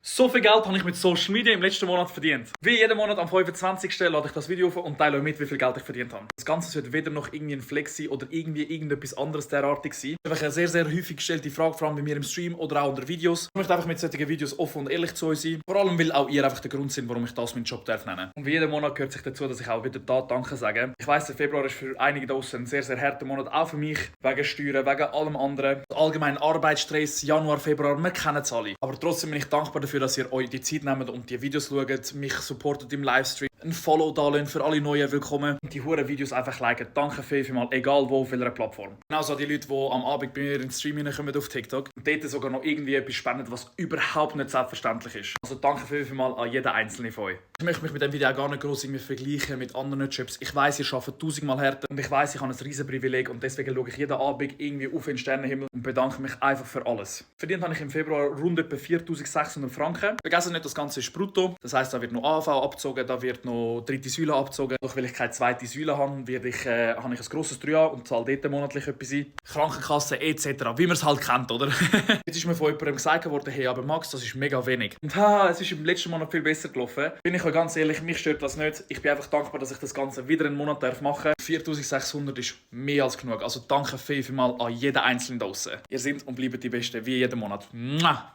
So viel Geld habe ich mit Social Media im letzten Monat verdient. Wie jeden Monat am 25. lade ich das Video auf und teile euch mit, wie viel Geld ich verdient habe. Das Ganze wird weder noch irgendwie ein Flex sein oder irgendwie irgendetwas anderes derartig sein. Das ist einfach eine sehr häufig gestellte Frage, vor allem bei mir im Stream oder auch unter Videos. Ich möchte einfach mit solchen Videos offen und ehrlich zu euch sein. Vor allem, weil auch ihr einfach der Grund sind, warum ich das meinen Job darf nennen. Und wie jeden Monat gehört sich dazu, dass ich auch wieder da Danke sage. Ich weiss, der Februar ist für einige draussen ein sehr harter Monat, auch für mich. Wegen Steuern, wegen allem anderen. Allgemein Arbeitsstress, Januar, Februar, wir kennen es alle. Aber trotzdem bin ich dankbar dafür, dass ihr euch die Zeit nehmt und die Videos schaut, mich supportet im Livestream, ein Follow da lasst für alle Neuen willkommen und die huren Videos einfach liken. Danke vielmals, egal wo, auf welcher Plattform. Genauso die Leute, die am Abend bei mir ins Stream hineinkommen auf TikTok und dort sogar noch irgendwie etwas spenden, was überhaupt nicht selbstverständlich ist. Also danke vielmals an jeden einzelnen von euch. Ich möchte mich mit dem Video auch gar nicht gross vergleichen mit anderen Jobs. Ich weiss, ihr arbeitet tausendmal härter und ich weiss, ich habe ein riesen Privileg und deswegen schaue ich jeden Abend irgendwie auf den Sternenhimmel und bedanke mich einfach für alles. Verdient habe ich im Februar rund etwa 4'600 Franken. Vergessen nicht, das Ganze ist brutto. Das heisst, da wird noch AV abgezogen, da wird noch dritte Säule abgezogen. Doch weil ich keine zweite Säule habe, habe ich ein grosses 3A und zahle dort monatlich etwas ein. Krankenkasse etc., wie man es halt kennt, oder? Jetzt ist mir von jemandem gesagt worden, hey, aber Max, das ist mega wenig. Und es ist im letzten Monat viel besser gelaufen. Bin ich euch ganz ehrlich, mich stört das nicht. Ich bin einfach dankbar, dass ich das Ganze wieder einen Monat machen darf. 4'600 ist mehr als genug. Also danke vielmals an jeden Einzelnen draussen. Ihr seid und bleibt die Besten, wie jeden Monat. Mua!